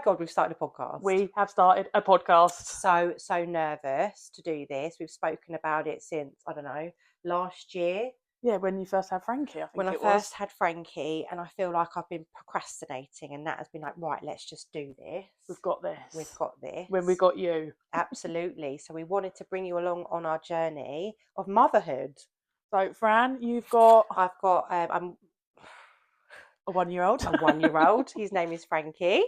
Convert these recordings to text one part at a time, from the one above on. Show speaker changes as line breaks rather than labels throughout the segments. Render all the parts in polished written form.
God, we've started a podcast.
We have started a podcast.
So nervous to do this. We've spoken about it since, I don't know, last year.
Yeah, when you first had Frankie, I think
when I
it
first
was.
had Frankie, and I feel like I've been procrastinating, and Nat has been like, right, let's just do this.
We've got this.
We've got this.
When we got you.
Absolutely. So we wanted to bring you along on our journey of motherhood.
So, Fran, you've got...
I've got, I'm
a 1-year-old.
a 1-year-old. His name is Frankie.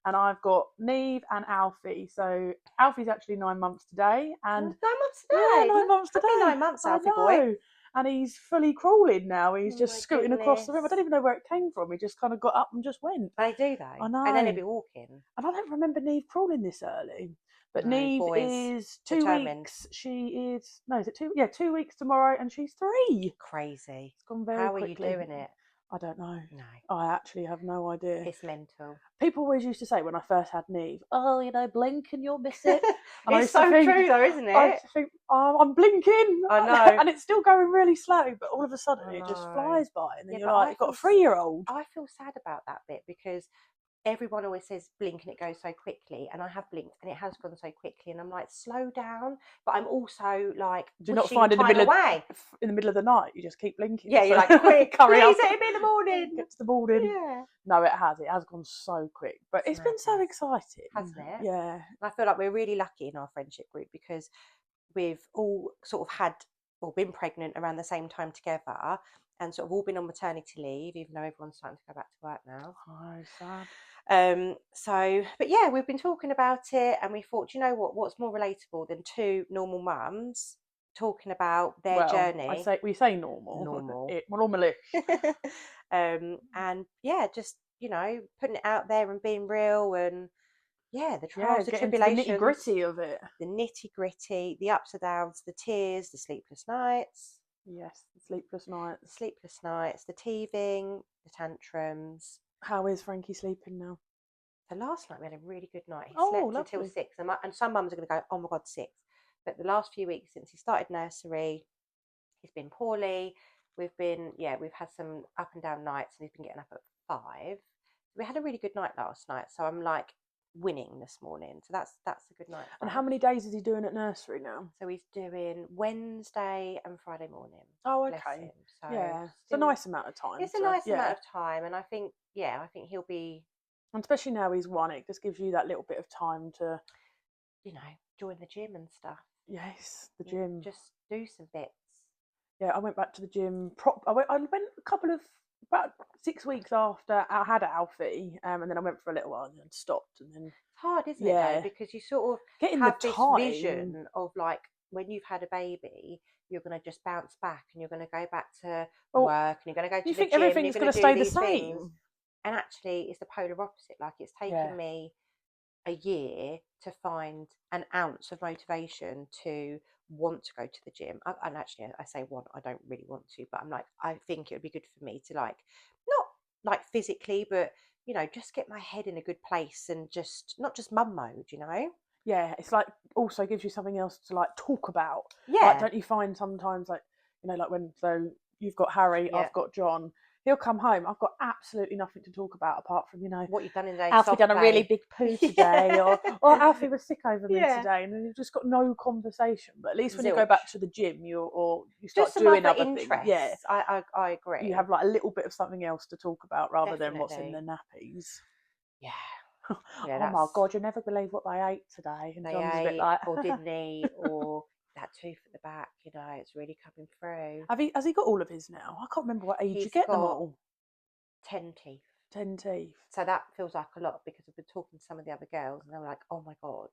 And I've got Neve and Alfie. So Alfie's actually 9 months today. And
9 months today.
Yeah, 9 months today.
Happy 9 months, Alfie boy.
And he's fully crawling now. He's
Oh
just
my
scooting across the room. I
goodness.
don't even know where it came from. He just kind of got up and just went.
They do, though.
I know.
And then he'll be walking.
And I don't remember Neve crawling this early. But
No,
Neve
boys,
is 2
determined.
weeks. She is... No, is it 2? Yeah, 2 weeks tomorrow, and she's 3.
Crazy.
It's gone very
How
quickly.
are you doing it?
I don't know.
No.
I actually have no idea.
It's mental.
People always used to say when I first had Neve, oh, you know, blink and you'll miss it. And
It's so true though, isn't it?
I think, oh, I'm blinking.
I know.
And it's still going really slow, but all of a sudden
I
it just
know.
flies by. And then
Yeah,
you're
but
like,
I
you've got a
feel
3-year-old.
I feel sad about that bit because everyone always says blink and it goes so quickly, and I have blinked and it has gone so quickly, and I'm like, slow down. But I'm also like,
Do you not
wishing
find in the
time
middle
away.
in the middle of the night you just keep blinking?
Yeah, you're
So
like, quick,
hurry up.
please let me in the morning.
Get to the morning.
Yeah.
No, it has gone so quick, but it's been so
Madness.
exciting,
Hasn't it?
Yeah.
And I feel like we're really lucky in our friendship group because we've all sort of had or been pregnant around the same time together, and sort of all been on maternity leave, even though everyone's starting to go back to work now.
Oh, sad.
But yeah, we've been talking about it, and we thought, you know what's more relatable than 2 normal mums talking about their journey.
We say normal. Normally.
And yeah, just, you know, putting it out there and being real, and yeah, the trials, the tribulations,
the nitty gritty of it.
the nitty gritty, the ups and downs, the tears, the sleepless nights.
Yes, the sleepless nights.
The teething, the tantrums.
How is Frankie sleeping now?
So last night we had a really good night. He
Oh,
slept
lovely.
until 6, and some mums are going to go, oh my God, 6. But the last few weeks since he started nursery, he's been poorly. We've had some up and down nights, and he's been getting up at 5. We had a really good night last night, so I'm like winning this morning. So that's a good night.
And how many days is he doing at nursery now?
So he's doing Wednesday and Friday morning.
Oh,
Bless
okay.
him. So
Yeah, it's a
still-
nice amount of time.
It's a nice amount of time, and I think he'll be,
and especially now he's 1, it just gives you that little bit of time to,
you know, join the gym and stuff.
Yes, the gym.
Just do some bits.
Yeah, I went back to the gym. I went about 6 weeks after I had Alfie, and then I went for a little while and then stopped, and then
It's hard, isn't it, though? Because you sort of
getting
have
the
this
time.
vision of like when you've had a baby, you're going to just bounce back, and you're going to go back to work, and you're going to go to
You
the
think
gym,
everything's
going to
stay the
these
same.
things. And actually, it's the polar opposite. Like, it's taken me a year to find an ounce of motivation to want to go to the gym. And actually, I say want, I don't really want to, but I'm like, I think it would be good for me to, like, not like physically, but, you know, just get my head in a good place, and just not just mum mode, you know?
Yeah, it's like also gives you something else to like talk about.
Yeah.
Like, don't you find sometimes, like, you know, like when, so you've got Harry, I've got John, he'll come home, I've got absolutely nothing to talk about apart from, you know,
what you've done in the day.
Alfie done a really big poo today, or Alfie was sick over me
Yeah.
today, and then you've just got no conversation. But at least when you go
Zilch.
back to the gym, you start
Just some
doing
other
other
interests.
things. Yeah,
I agree.
you have like a little bit of something else to talk about rather than what's in
Definitely.
the nappies.
Yeah.
Oh my God, you never believe what they ate today. And
They
John's
ate,
a bit like,
or didn't he, or that tooth at the back, you know, it's really coming through.
has he got all of his now? I can't remember what age you
He's
get them
got
all.
10 teeth.
10 teeth.
So that feels like a lot, because I've been talking to some of the other girls, and they were like, oh my God,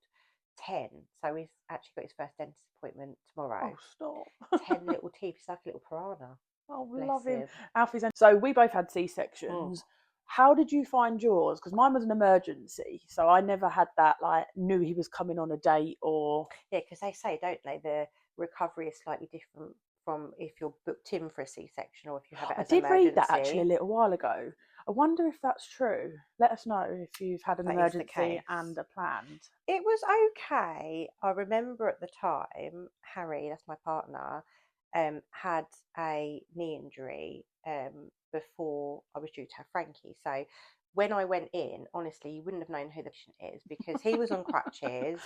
10. So he's actually got his first dentist appointment tomorrow.
Oh, stop.
10 little teeth. He's like a little piranha.
Oh,
Bless
love him.
him.
Alfie's. So we both had C-sections. How did you find yours? Because mine was an emergency, so I never had that, like, knew he was coming on a date or...
Yeah, because they say, don't they, the recovery is slightly different from if you're booked in for a C-section or if you have it as an emergency.
I did read that actually a little while ago. I wonder if that's true. Let us know if you've had an emergency and a planned.
It was okay. I remember at the time, Harry, that's my partner, had a knee injury before I was due to have Frankie. So when I went in, honestly, you wouldn't have known who the patient is because he was on crutches.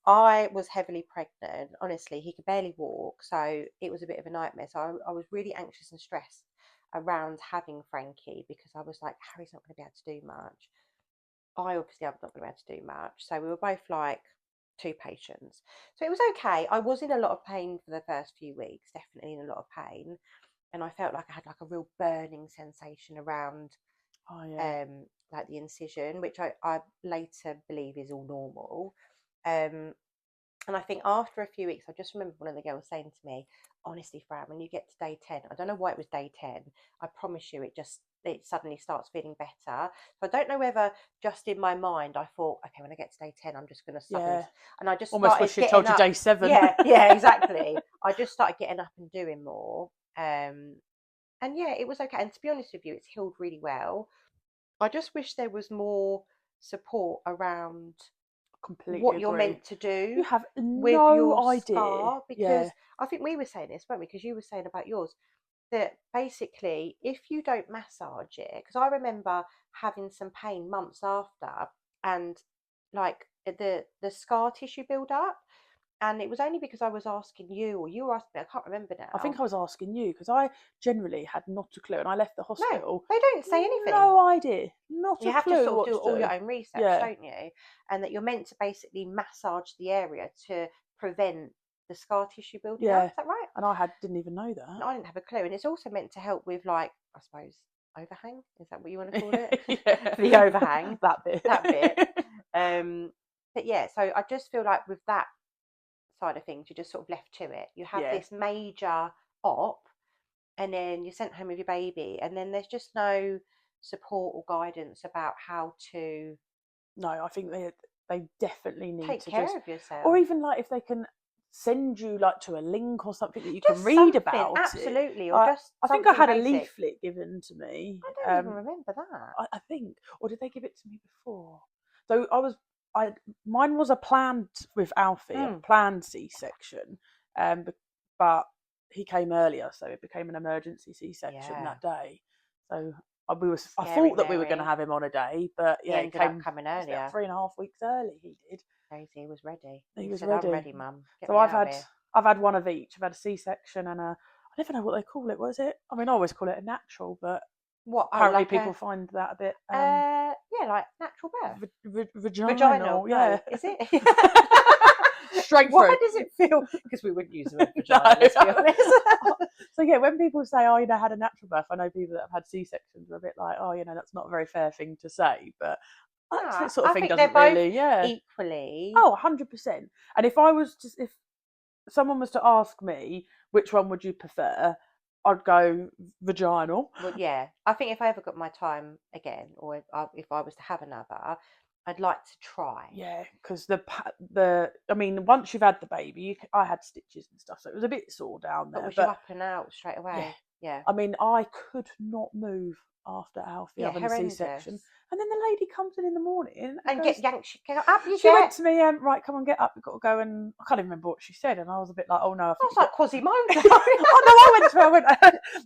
I was heavily pregnant. Honestly, he could barely walk, so it was a bit of a nightmare. So I was really anxious and stressed around having Frankie because I was like, Harry's not going to be able to do much. I'm not going to be able to do much. So we were both like two patients. So it was okay. I was in a lot of pain for the first few weeks, definitely in a lot of pain. And I felt like I had like a real burning sensation around like the incision, which I later believe is all normal. And I think after a few weeks, I just remember one of the girls saying to me, honestly, Fran, when you get to day 10, I don't know why it was day 10, I promise you it suddenly starts feeling better. So I don't know whether just in my mind I thought, okay, when I get to day 10, I'm just going to suddenly, and I just
almost
started
wish she
getting
told you
up.
day 7.
Yeah, exactly. I just started getting up and doing more. And yeah, it was okay. And to be honest with you, it's healed really well. I just wish there was more support around
Completely
what you're
agree.
meant to do
You have
with
no
your
idea.
scar, because I think we were saying this, weren't we? Because you were saying about yours that basically if you don't massage it, because I remember having some pain months after, and like the scar tissue build up, and it was only because I was asking you or you were asking me, I can't remember now.
I think I was asking you because I generally had not a clue, and I left the hospital.
No, they don't say anything.
No idea, not
you
a
have
clue
to sort of
what
do
to
all
do.
your own research, don't you? And that you're meant to basically massage the area to prevent the scar tissue building up. Is that right?
And I didn't even know that.
No, I didn't have a clue. And it's also meant to help with, like, I suppose, overhang. Is that what you want to call it? The overhang.
That bit.
But yeah, so I just feel like with that side of things, you're just sort of left to it. You have this major op, and then you're sent home with your baby, and then there's just no support or guidance about how to.
No, I think they definitely need
take
to
care
just,
of yourself,
or even like if they can send you like to a link or something that you
just
can read
something,
about
absolutely,
it.
or just
I think I had
basic.
a leaflet given to me.
I don't even remember that.
I think, or did they give it to me before? So mine was a planned with Alfie, a planned C-section, but he came earlier, so it became an emergency C-section that day. So I thought that we were going to have him on a day, but
he ended up coming earlier.
3.5 weeks early. He did.
Crazy, he was ready.
He was
said,
ready.
I'm ready, Mum.
So I've had one of each. I've had a C-section and I never know what they call it. What is it? I mean, I always call it a natural, but apparently people find that a bit.
Like natural birth.
Vaginal.
Yeah. No, is it?
Straight
Why
through.
does it feel? Because we wouldn't use the word vagina, let's be honest.
So yeah, when people say, "Oh, had a natural birth," I know people that have had C-sections are a bit like, "Oh, that's not a very fair thing to say," but that sort of thing doesn't really,
equally.
Oh, 100%. And if someone was to ask me which one would you prefer, I'd go vaginal.
Well, yeah, I think if I ever got my time again, or if I was to have another, I'd like to try.
Yeah, because I mean, once you've had the baby, I had stitches and stuff, so it was a bit sore down there.
But was you up and out straight away? Yeah.
I mean, I could not move after Alfie having a C-section. And then the lady comes in the morning
and goes, get up.
She went to me, right, come on, get up. You've got to go. And I can't even remember what she said. And I was a bit like, oh no, I
was like Quasimodo.
Oh no, I went to her. I went,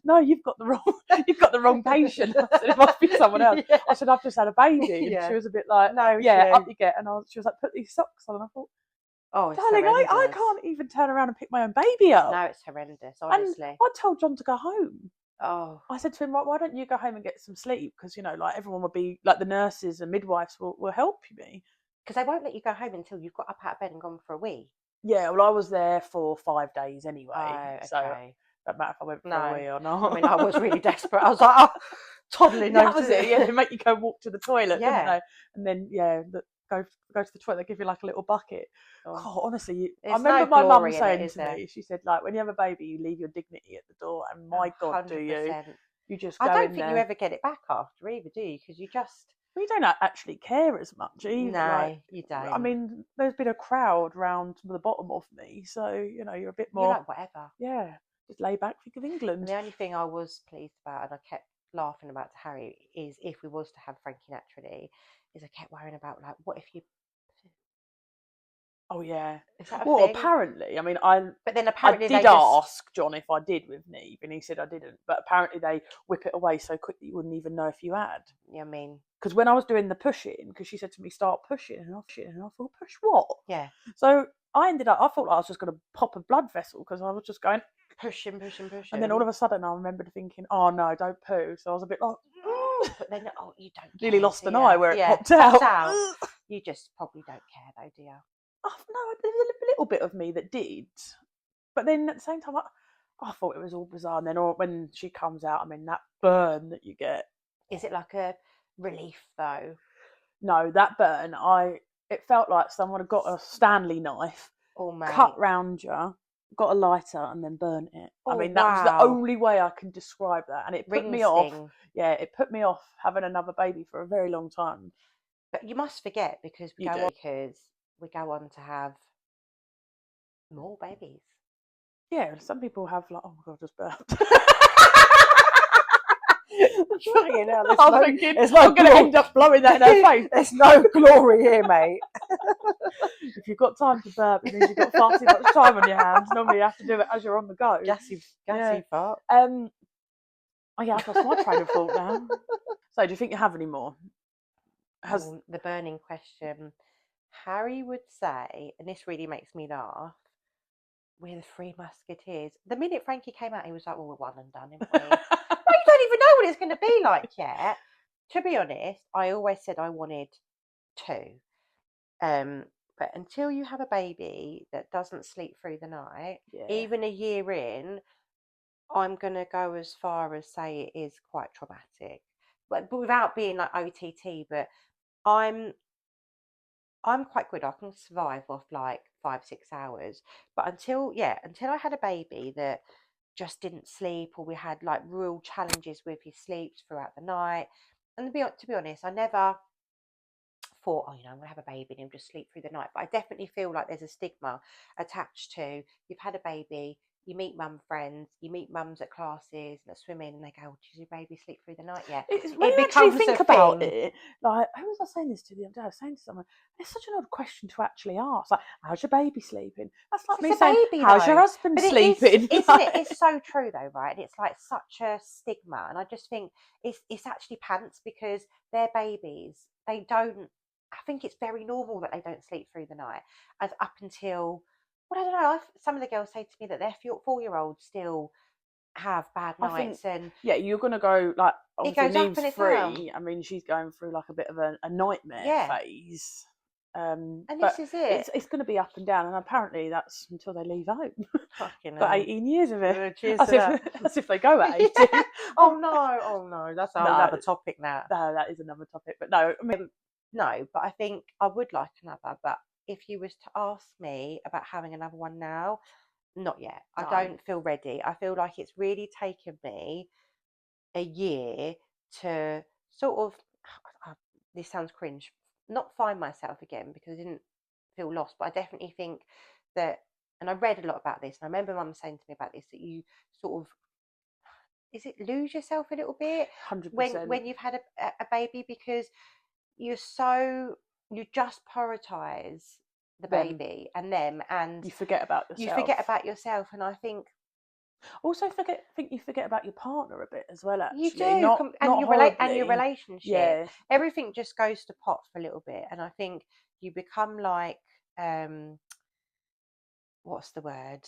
no, you've got the wrong patient. I said, it must be someone else. Yeah. I said, I've just had a baby. And she was a bit like, no, up you get. And she was like, put these socks on. And I thought, oh, darling, I can't even turn around and pick my own baby up.
No, it's horrendous, honestly.
And I told John to go home.
Oh,
I said to him, why don't you go home and get some sleep? Because, like everyone will be, like the nurses and midwives will help me.
Because they won't let you go home until you've got up out of bed and gone for a wee.
Yeah, well, I was there for 5 days anyway.
Oh, okay.
So it doesn't matter if I went for a wee or not.
I mean, I was really desperate. I was like, toddling over.
That was it. Yeah, they make you go walk to the toilet,
yeah.
Don't they? And then, go to the toilet, they give you like a little bucket. Oh. God, honestly, I remember my mum saying to me, she said, like, when you have a baby, you leave your dignity at the door, and my God, 100%. Do you? You just go
I don't think you ever get it back after either, do you? Because you
don't actually care as much either.
No, you don't.
I mean, there's been a crowd round the bottom of me, so you're a bit more.
You're like whatever.
Yeah, just lay back, think of England.
And the only thing I was pleased about, and I kept laughing about to Harry, is if we was to have Frankie naturally, is I kept worrying about like, what if you
Oh yeah.
Is that a
Well,
thing?
apparently, I mean,
But then
I
apparently
did
they just
ask John if I did with Neve, and he said I didn't. But apparently, they whip it away so quickly you wouldn't even know if you had.
yeah, I mean,
Because when I was doing the pushing, because she said to me, "Start pushing," and I thought, "Push what?"
yeah,
So I thought I was just going to pop a blood vessel because I was just going,
pushing.
and then all of a sudden I remembered thinking, "Oh no, don't poo." So I was a bit like,
But then, oh, you don't
nearly
care,
lost
do
an
you?
eye where it
Yeah,
popped out.
You just probably don't care though, do you?
Oh, no, there was a little bit of me that did, but then at the same time, I thought it was all bizarre. And then when she comes out, I mean, that burn that you get.
Is it like a relief though?
No, that burn, it felt like someone had got a Stanley knife,
Oh, mate.
cut round you, got a lighter, and then burnt it. I
Oh,
mean, that was the
wow.
only way I can describe that, and it put
Ring
me off.
sting.
Yeah, it put me off having another baby for a very long time.
But you must forget because we
You
go
do.
on to have more babies.
Yeah, some people have like, oh my god, I just burped.
Fucking hell,
I'm thinking, I'm going to end up blowing that in her face.
There's no glory here, mate.
If you've got time to burp, it means you've got far too much time on your hands. Normally you have to do it as you're on the go.
Gassy fart.
Oh yeah, I've lost my train of thought now. So, do you think you have any more?
The burning question. Harry would say, and this really makes me laugh, we're the Three Musketeers. The minute Frankie came out, he was like, well, we're one and done, aren't we? No, you don't even know what it's going to be like yet. To be honest, I always said I wanted two. But until you have a baby that doesn't sleep through the night, even a year in, I'm going to go as far as say it is quite traumatic. But without being like OTT, but I'm quite good. I can survive off like 5-6 hours. But until I had a baby that just didn't sleep, or we had like real challenges with his sleeps throughout the night. And to be honest, I never thought, oh, I'm gonna have a baby and he'll just sleep through the night. But I definitely feel like there's a stigma attached to you've had a baby, you meet mum friends, you meet mums at classes and at swimming, and they go, oh, does your baby sleep through the night yet?
When you actually think about it, like, who was I saying this to the other day? I was saying to someone, it's such an odd question to actually ask. Like, how's your baby sleeping? That's like me saying, how's your husband sleeping?
Isn't it? It's so true though, right? And it's like such a stigma. And I just think it's actually pants because they're babies. They don't, I think it's very normal that they don't sleep through the night. As up until, well, I don't know. Some of the girls say to me that their 4-year-olds still have bad nights, and
you're gonna go like
it goes up
Neve's
and it's
3.
down.
I mean, she's going through like a bit of a nightmare phase.
And this is it.
It's going to be up and down, and apparently that's until they leave home.
Fucking
got 18 years of it.
As
if they go at 18.
Oh no, that's another topic now.
No, that is another topic. But no, I mean,
no, but I think I would like another. But if you was to ask me about having another one now, not yet. I don't feel ready. I feel like it's really taken me a year to sort of, this sounds cringe, not find myself again because I didn't feel lost, but I definitely think that, and I read a lot about this, and I remember mum saying to me about this, that you sort of, is it lose yourself a little bit
100%.
when you've had a baby, because you just prioritize the baby and them, and
you forget about
yourself. And I think
also you forget about your partner a bit as well, actually.
You do,
and
your relationship.
Yeah.
Everything just goes to pot for a little bit, and I think you become like, what's the word?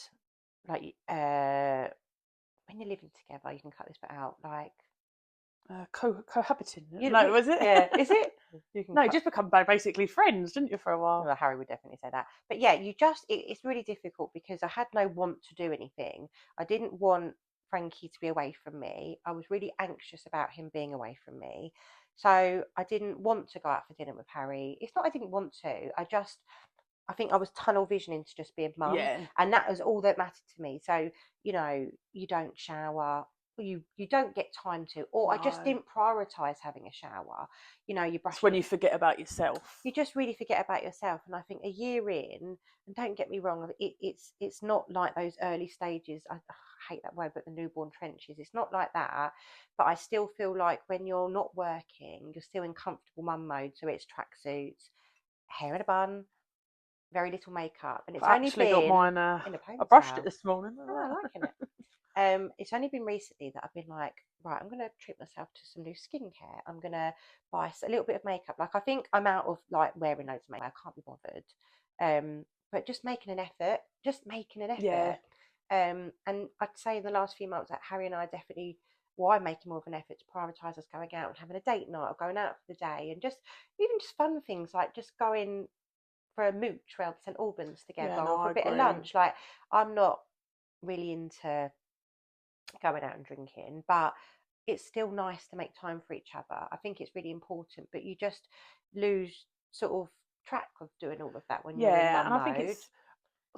Like, when you're living together, you can cut this bit out. Like,
cohabiting.
Was it? Yeah, is it?
You just become basically friends, didn't you, for a while?
Well, Harry would definitely say that. But yeah, it's really difficult because I had no want to do anything. I didn't want Frankie to be away from me. I was really anxious about him being away from me. So I didn't want to go out for dinner with Harry. It's not I didn't want to. I think I was tunnel visioning to just be a mum.
Yeah.
And that was all that mattered to me. So, you don't shower. You don't get time to, or I just didn't prioritize having a shower. You brush.
It's when you forget about yourself.
You just really forget about yourself. And I think a year in, and don't get me wrong, it's not like those early stages. I hate that word, but the newborn trenches. It's not like that. But I still feel like when you're not working, you're still in comfortable mum mode. So it's tracksuits, hair in a bun, very little makeup, and it's
I've
only
actually
been
got mine.
in a
I brushed it
ponytail.
this morning.
Oh, I'm liking it. It's only been recently that I've been like, right, I'm gonna treat myself to some new skincare. I'm gonna buy a little bit of makeup. Like I think I'm out of like wearing loads of makeup. I can't be bothered. But just making an effort.
Yeah.
And I'd say in the last few months that Harry and I definitely, well, I'm making more of an effort to prioritise us going out and having a date night or going out for the day, and just even just fun things like just going for a mooch around St Albans together,
Yeah, no,
or for
I
a bit of
agree.
lunch. Like I'm not really into going out and drinking, but it's still nice to make time for each other. I think it's really important, but you just lose sort of track of doing all of that when you're in
Yeah,
mum
and I think
mode.
it's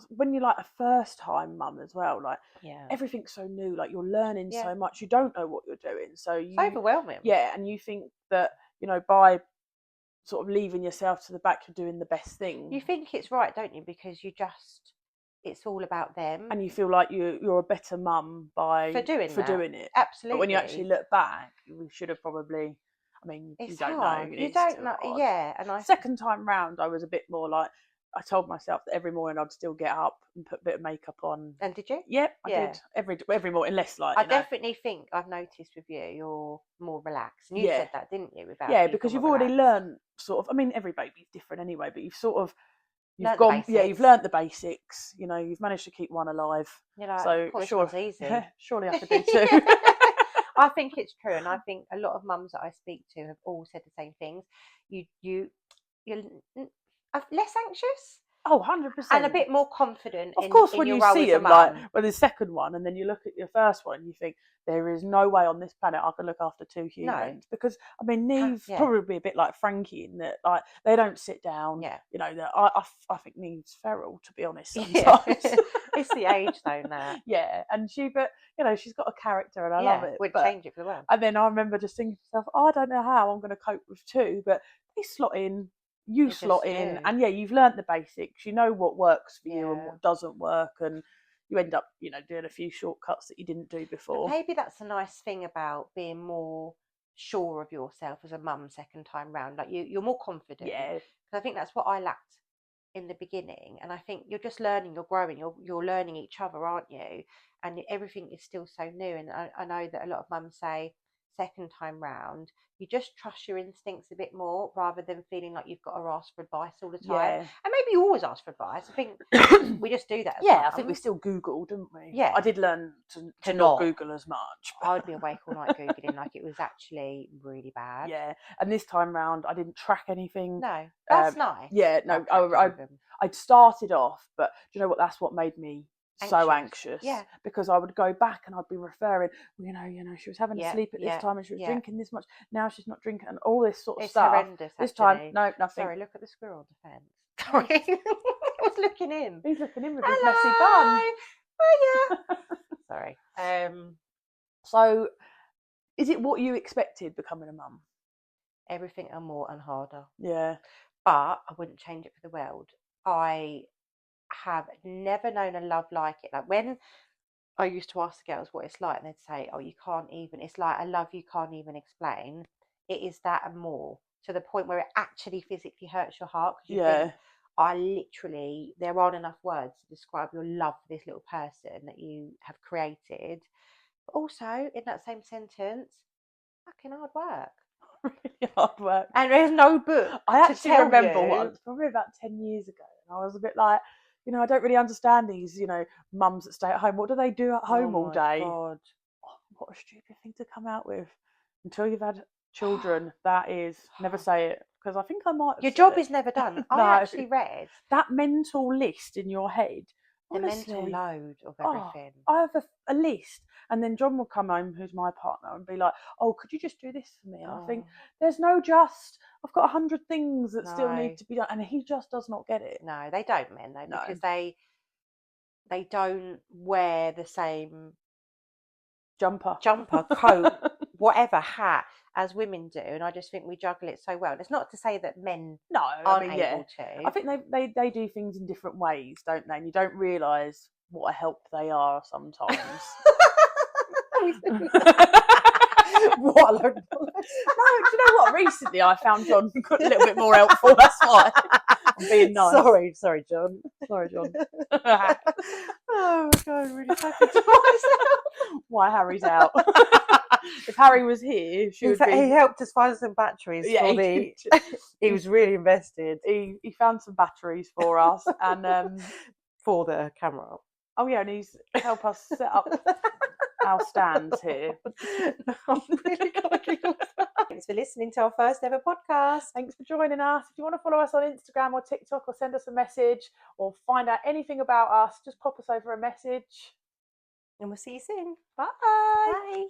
when you're like a first time mum as well, like
Yeah,
everything's so new, like you're learning
yeah,
so much, you don't know what you're doing. So
it's
you,
overwhelming.
yeah, and you think that, by sort of leaving yourself to the back, you're doing the best thing.
You think it's right, don't you? Because it's all about them.
And you feel like you're a better mum
for doing
it.
Absolutely.
But when you actually look back, we should have probably, I mean,
it's
you don't
hard.
know.
You
It's
don't
still
know.
hard.
Yeah, and
Second time round, I was a bit more like, I told myself that every morning I'd still get up and put a bit of makeup on.
And did you?
Yep, I did every morning, unless like
I definitely think I've noticed with you're more relaxed, and you said that, didn't you? About
because you've already learned sort of. I mean, every baby's different anyway, but you've
learnt the
you've learnt the basics. You've managed to keep one alive.
You're like,
so
this one's easy.
Surely I could do two.
I think it's true, and I think a lot of mums that I speak to have all said the same things. You're less anxious.
Oh, 100%.
And a bit more confident.
Of course, when
your
you
role
see
as a
them, like
mum.
the second one, and then you look at your first one, you think there is no way on this planet I can look after two humans. Because I mean, Neve's probably a bit like Frankie in that, like they don't sit down.
Yeah.
That I think Neve's feral, to be honest. Sometimes
it's the age though now.
Yeah, and but she's got a character, and I love it.
Would change it for the world.
And then I remember just thinking to myself, I don't know how I'm going to cope with two, but they slot in. You slot in, and you've learnt the basics. You know what works for you and what doesn't work, and you end up, doing a few shortcuts that you didn't do before.
But maybe that's a nice thing about being more sure of yourself as a mum second time round. Like you're more confident.
Yeah.
Because I think that's what I lacked in the beginning, and I think you're just learning, you're growing, you're learning each other, aren't you? And everything is still so new. And I know that a lot of mums say second time round, you just trust your instincts a bit more rather than feeling like you've got to ask for advice all the time.
Yeah.
And maybe you always ask for advice. I think we just do that.
I think we still Google, didn't we?
Yeah.
I did learn to not Google as much.
I would be awake all night Googling, like it was actually really bad.
Yeah. And this time round, I didn't track anything.
No, that's nice.
Yeah, no, I'd started off, but do you know what? That's what made me so anxious.
Yeah.
Because I would go back and I'd be referring, she was having to sleep at this time and she was drinking this much. Now she's not drinking, and all this sort of stuff.
It's horrendous.
This time, no, nothing.
Sorry, look at the squirrel on the fence. Sorry. I was looking in.
He's looking in with his messy bun.
Oh yeah. Sorry.
So, is it what you expected becoming a mum?
Everything and more and harder.
Yeah.
But I wouldn't change it for the world. I have never known a love like it. Like when I used to ask the girls what it's like, and they'd say, "Oh, you can't even. It's like a love you can't even explain." It is that and more, to the point where it actually physically hurts your heart. Because you think, there aren't enough words to describe your love for this little person that you have created. But also, in that same sentence, fucking hard work.
Really hard work.
And there's no book.
I actually remember once, probably about 10 years ago, and I was a bit like, I don't really understand these, mums that stay at home. What do they do at home all day?
God.
Oh, what a stupid thing to come out with. Until you've had children, that is, never say it, because I think I might have
Your job is never done. I actually read
that mental list in your head.
The
Honestly,
mental load of everything.
I have a list, and then John will come home, who's my partner, and be like, "Oh, could you just do this for me?" And I think there's no just. I've got 100 things that still need to be done, and he just does not get it.
No, they don't, men, though, because they don't wear the same
jumper,
coat, whatever hat as women do, and I just think we juggle it so well. And it's not to say that men aren't able to.
I think they do things in different ways, don't they? And you don't realise what a help they are sometimes. What a load of... No, do you know what? Recently I found John a little bit more helpful, that's why. I'm being nice.
Sorry, John.
Sorry, John.
Oh my god, I'm really happy to myself.
Why Harry's out. If Harry was here, she would be.
He helped us find some batteries
Yeah,
for the. He was really invested.
He found some batteries for us and
for the camera.
Oh yeah, and he's helped us set up our stands here.
I'm really gonna giggle. Thanks for listening to our first ever podcast.
Thanks for joining us. If you want to follow us on Instagram or TikTok or send us a message or find out anything about us, just pop us over a message.
And we'll see you soon.
Bye.
Bye.